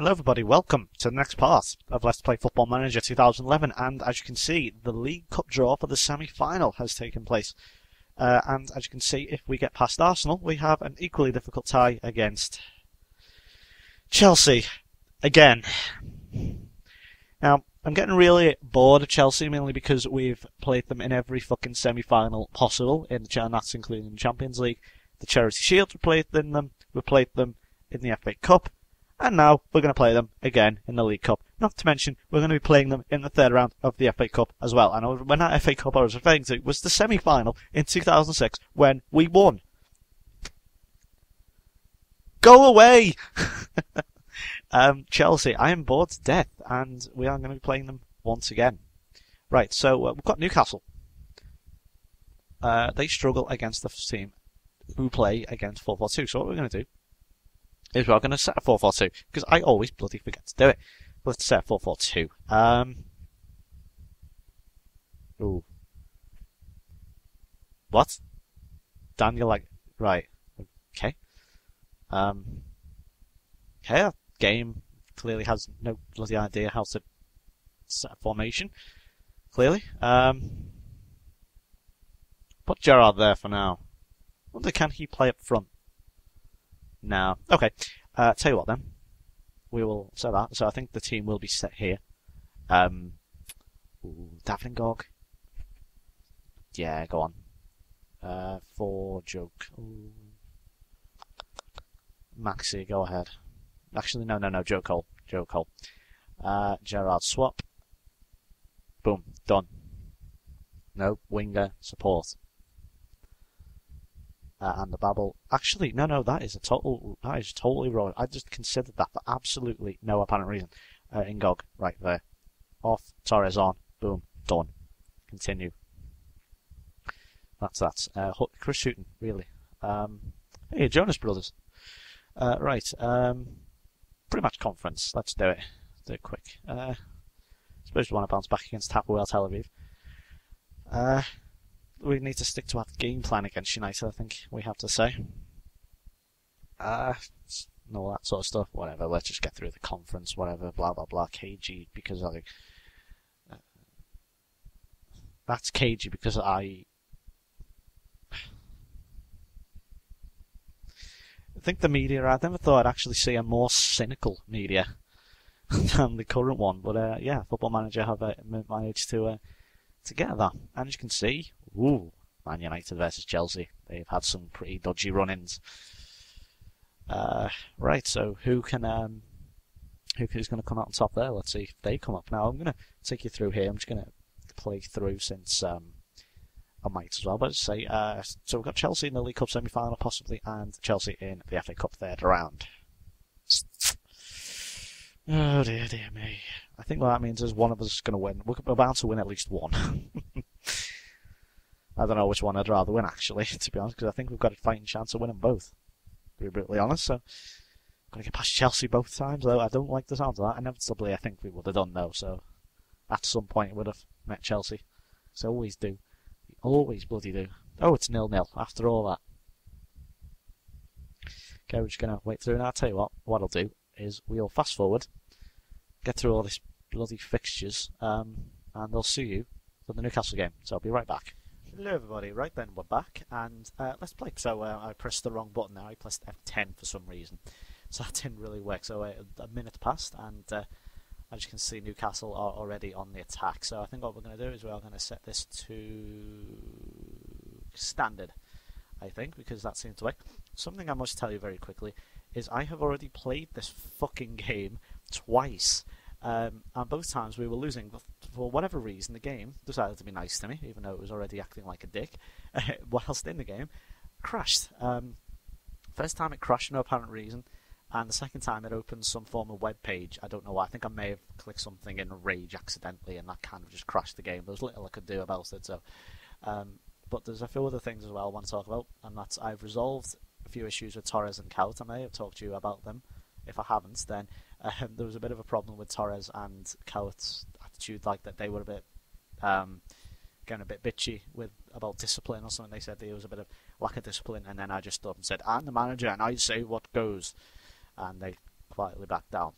Hello everybody, welcome to the next part of Let's Play Football Manager 2011, and as you can see, the League Cup draw for the semi-final has taken place. And as you can see, if we get past Arsenal, we have an equally difficult tie against Chelsea, again. Now, I'm getting really bored of Chelsea, mainly because we've played them in every fucking semi-final possible, and that's including the Champions League, the Charity Shield, we played them in the FA Cup, and now we're going to play them again in the League Cup. Not to mention, we're going to be playing them in the third round of the FA Cup as well. And when that FA Cup I was referring to was the semi-final in 2006 when we won. Go away! Chelsea, I am bored to death, and we are going to be playing them once again. Right, so we've got Newcastle. They struggle against the team who play against 4-4-2. So what we're going to do is we're going to set a 4-4-2, because I always bloody forget to do it. Let's set a 4-4-2. Ooh. What? Daniel, like, right. Okay. Okay, our game clearly has no bloody idea how to set a formation. Clearly. Put Gerrard there for now. Wonder, can he play up front? No. Okay. Tell you what then. We will set that. So I think the team will be set here. Davingog. Yeah, go on. For joke. Ooh. Maxi, go ahead. Actually, no. Joe Cole. Gerrard swap. Boom. Done. No. Winger. Support. And the Babel. Actually, no, that is totally wrong. I just considered that for absolutely no apparent reason. Ingog, right there. Off, Torres on, boom, done. Continue. That's that. Chris Shooting, really. Hey, Jonas Brothers. Right, PreMatch conference. Let's do it. Do it quick. Suppose we want to bounce back against Hapoel Tel Aviv. We need to stick to our game plan against United, I think we have to say. And all that sort of stuff. Whatever, let's just get through the conference, whatever, blah, blah, blah. KG, because I think... that's KG because I think the media, I never thought I'd actually see a more cynical media than the current one. But yeah, Football Manager have managed to get that. And as you can see, ooh, Man United versus Chelsea. They've had some pretty dodgy run-ins. Right, so who's going to come out on top there? Let's see if they come up. Now, I'm going to take you through here. I'm just going to play through since I might as well. But say, so we've got Chelsea in the League Cup semi-final possibly, and Chelsea in the FA Cup third round. Oh dear me. I think what that means is one of us is going to win. We're bound to win at least one. I don't know which one I'd rather win, actually, to be honest, because I think we've got a fighting chance of winning both, to be brutally honest. So, going to get past Chelsea both times, though. I don't like the sound of that. Inevitably, I think we would have done, though, so at some point, we would have met Chelsea. So, always do. We always bloody do. Oh, it's 0-0 after all that. Okay, we're just going to wait through, and I'll tell you what I'll do is we'll fast forward, get through all this bloody fixtures, and I'll see you for the Newcastle game. So I'll be right back. Hello everybody, right then we're back, and let's play. So I pressed the wrong button now, I pressed F10 for some reason, so that didn't really work. So a minute passed, and as you can see, Newcastle are already on the attack. So I think what we're going to do is we're going to set this to standard, I think, because that seems to work. Something I must tell you very quickly is I have already played this fucking game twice. And both times we were losing, but for whatever reason the game decided to be nice to me, even though it was already acting like a dick, whilst in the game, crashed. First time it crashed, no apparent reason, and the second time it opened some form of web page. I don't know why. I think I may have clicked something in Rage accidentally, and that kind of just crashed the game. There was little I could do about it, so... but there's a few other things as well I want to talk about, and that's I've resolved a few issues with Torres and Kaut. I may have talked to you about them. If I haven't, then there was a bit of a problem with Torres and Cout's attitude, like that they were a bit getting a bit bitchy about discipline or something. They said there was a bit of lack of discipline, and then I just stood and said, "I'm the manager, and I say what goes," and they quietly backed down.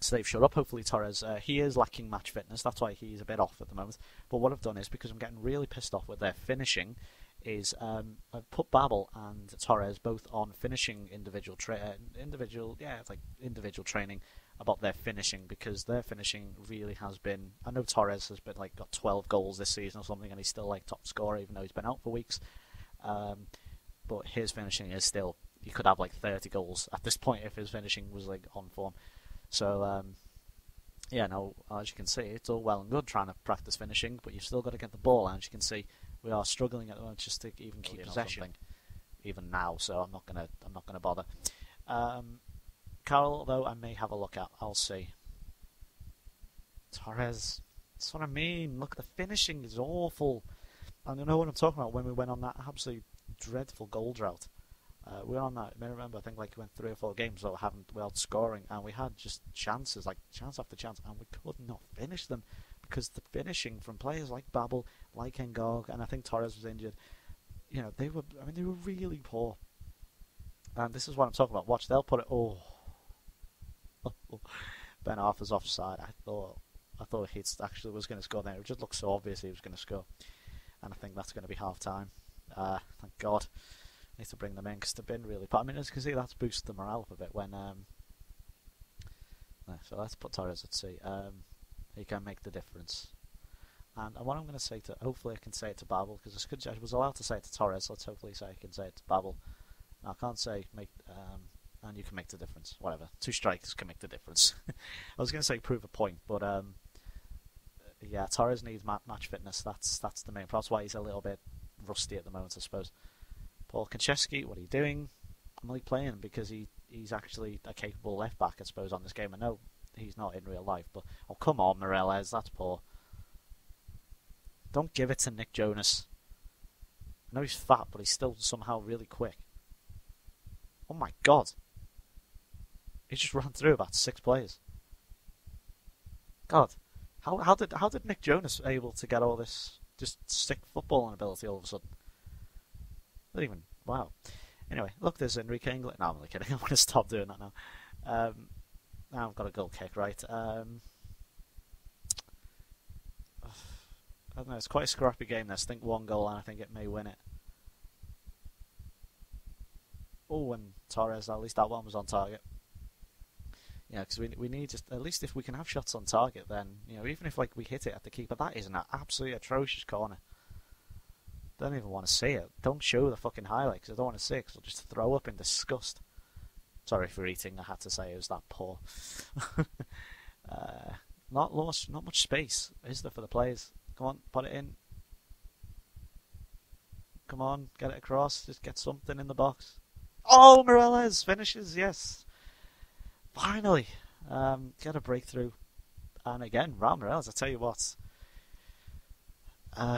So they've shut up. Hopefully Torres, he is lacking match fitness. That's why he's a bit off at the moment. But what I've done is, because I'm getting really pissed off with their finishing, is I've put Babel and Torres both on finishing individual training about their finishing, because their finishing really has been. I know Torres has been got 12 goals this season or something, and he's still top scorer even though he's been out for weeks. But his finishing is still. He could have 30 goals at this point if his finishing was on form. So yeah, no, as you can see, it's all well and good trying to practice finishing, but you've still got to get the ball. And as you can see, we are struggling at the moment just to even keep possession, even now. So I'm not gonna bother. Carroll, though, I may have a look at. I'll see. Torres, that's what I mean. Look, the finishing is awful. And I know what I'm talking about when we went on that absolutely dreadful goal drought. We were on that. I remember, I think we went 3 or 4 games without scoring, and we had just chances, chance after chance, and we could not finish them because the finishing from players like Babel, like Ngog, and I think Torres was injured. They were really poor. And this is what I'm talking about. Watch, they'll put it. Oh, Ben Arthur's offside. I thought he actually was going to score there. It just looked so obvious he was going to score, and I think that's going to be half time. Thank God. I need to bring them in because they've been really poor. As you can see, that's boosted the morale up a bit when. So let's put Torres at sea. He can make the difference. And what I'm going to say to, hopefully I can say it to Babel, because I was allowed to say it to Torres. Let's hopefully say I can say it to Babel. I can't say make, and you can make the difference. Whatever, 2 strikes can make the difference. I was going to say prove a point, but yeah, Torres needs match fitness. That's the main problem. That's why he's a little bit rusty at the moment, I suppose. Paul Konchesky, what are you doing? I'm only playing because he's actually a capable left back, I suppose, on this game. I know he's not in real life, but oh come on, Morales, that's poor. Don't give it to Nick Jonas. I know he's fat, but he's still somehow really quick. Oh my God! He just ran through about 6 players. God, how did Nick Jonas able to get all this just stick footballing ability all of a sudden? Not even wow. Anyway, look, there's Enrique England. No, I'm only kidding. I'm going to stop doing that now. Now I've got a goal kick, right? I don't know. It's quite a scrappy game. This, I think 1 goal, and I think it may win it. Oh, and Torres. At least that one was on target. Yeah, because we need just at least if we can have shots on target, then even if we hit it at the keeper, that is an absolutely atrocious corner. Don't even want to see it. Don't show the fucking highlights. I don't want to see it because I'll just throw up in disgust. Sorry for eating. I had to say it was that poor. Not much space, is there, for the players? Come on, put it in. Come on, get it across. Just get something in the box. Oh, Morales finishes. Yes, finally, get a breakthrough. And again, Raul Morales. I tell you what.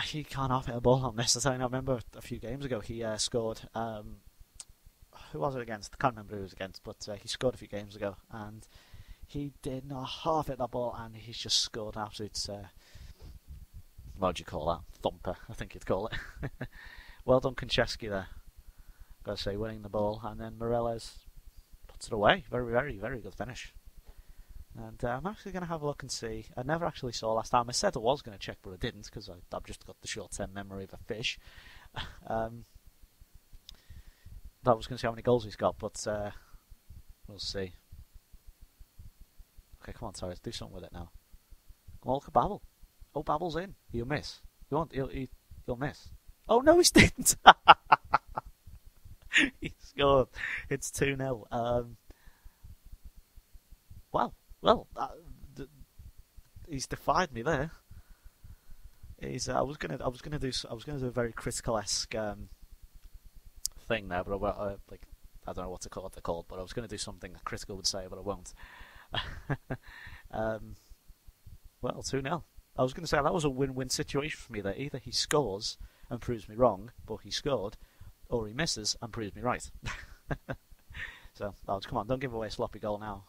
He can't half hit a ball on this. I remember a few games ago he scored. Who was it against? I can't remember who it was against, but he scored a few games ago, and he did not half hit that ball, and he's just scored an absolute. What do you call that? Thumper, I think you'd call it. Well done, Konchesky there. Got to say, winning the ball, and then Morales puts it away. Very, very, very good finish. And I'm actually going to have a look and see. I never actually saw last time. I said I was going to check, but I didn't because I've just got the short-term memory of a fish. I was going to see how many goals he's got, but we'll see. Okay, come on, Torres, do something with it now. Come on, look at Babel. Oh, Babel's in. He'll miss. He'll miss. Oh, no, he didn't. He scored. It's 2-0. Wow. Well, he's defied me there. I was gonna do a very critical-esque thing there, but I don't know what to call it. They're called, but I was gonna do something that Critical would say, but I won't. Well, 2-0. I was gonna say that was a win-win situation for me there. Either he scores and proves me wrong, but he scored, or he misses and proves me right. So, come on, don't give away a sloppy goal now.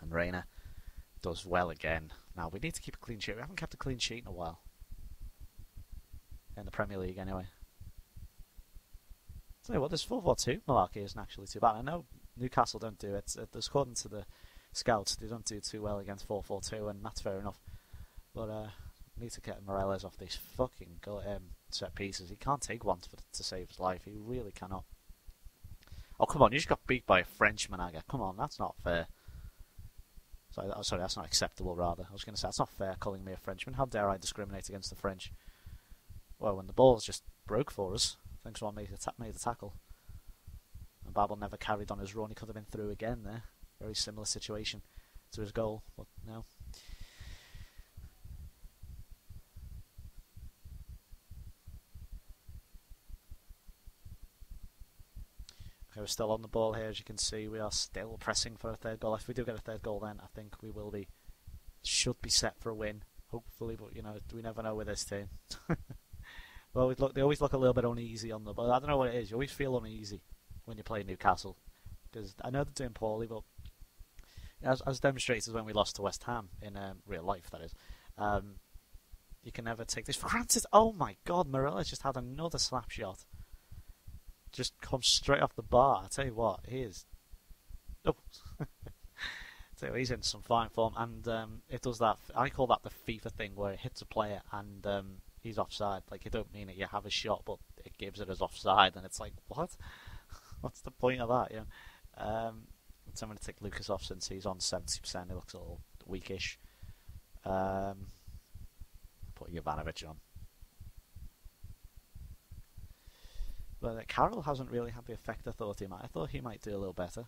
And Reina does well again. Now, we need to keep a clean sheet. We haven't kept a clean sheet in a while. In the Premier League, anyway. Tell you what, this 4-4-2 malarkey isn't actually too bad. I know Newcastle don't do it. According to the scouts, they don't do too well against 4-4-2, and that's fair enough. But need to get Morales off these fucking set pieces. He can't take one to save his life. He really cannot. Oh, come on, you just got beat by a Frenchman, Aga. Come on, that's not fair. Sorry, that's not acceptable, rather. I was going to say, that's not fair calling me a Frenchman. How dare I discriminate against the French? Well, when the ball's just broke for us, thanks to one made the tackle. And Babel never carried on his run. He could have been through again there. Very similar situation to his goal, but no. Okay, we're still on the ball here, as you can see. We are still pressing for a third goal. If we do get a third goal, then I think we will be, should be set for a win, hopefully. But you know, we never know with this team. Well, they always look a little bit uneasy on the ball. I don't know what it is. You always feel uneasy when you play Newcastle, because I know they're doing poorly, but as demonstrated when we lost to West Ham in real life, that is. You can never take this for granted. Oh my God, Morales just had another slap shot. Just comes straight off the bar. I tell you what, he is. Oh, he's in some fine form, and it does that. I call that the FIFA thing, where it hits a player and he's offside. Like, you don't mean it. You have a shot, but it gives it as offside, and it's like, what? What's the point of that? You know. So I'm going to take Lucas off since he's on 70%. He looks a little weakish. Put Jovanovic on. But Carroll hasn't really had the effect I thought he might. I thought he might do a little better.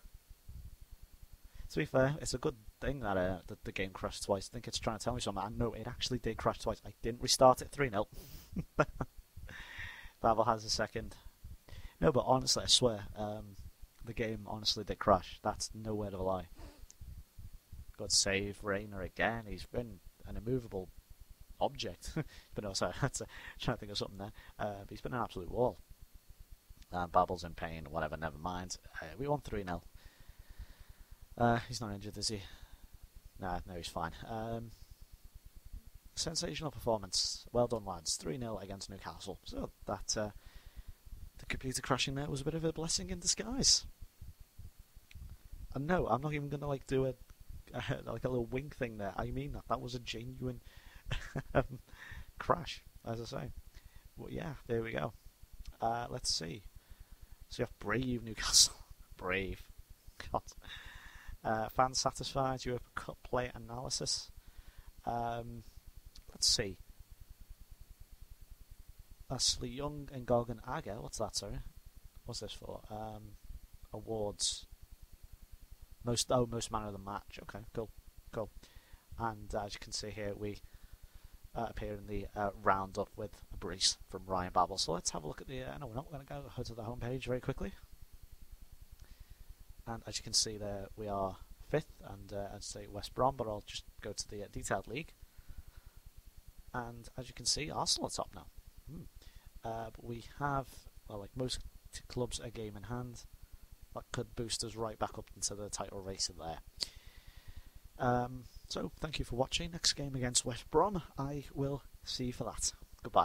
To be fair, it's a good thing that the game crashed twice. I think it's trying to tell me something. I know it actually did crash twice. I didn't restart it 3-0. Babel has a second. No, but honestly, I swear, the game honestly did crash. That's no word of a lie. Good save, Rayner again. He's been an immovable object. But no, sorry, trying to think of something there. But he's been an absolute wall. Babel's in pain, whatever, never mind. We won 3-0. He's not injured, is he? No, he's fine. Sensational performance. Well done, lads. 3-0 against Newcastle. So that the computer crashing there was a bit of a blessing in disguise. And no, I'm not even going to do a little wink thing there. I mean that was a genuine crash, as I say. Well, yeah, there we go. Let's see. So you have brave Newcastle. Brave. God. Fans satisfied. Europa Cup play analysis. Let's see. Ashley Young and Gorgon Aga. What's that, sorry? What's this for? Awards. Most man of the match. Okay, cool. And as you can see here, we appear in the roundup with a brace from Ryan Babel. So let's have a look at the. No, we're not going to go to the homepage very quickly. And as you can see there, we are 5th, and I'd say West Brom, but I'll just go to the detailed league. And as you can see, Arsenal are top now. But we have, well, like most clubs, a game in hand. That could boost us right back up into the title race there. So, thank you for watching. Next game against West Brom, I will see you for that. Goodbye.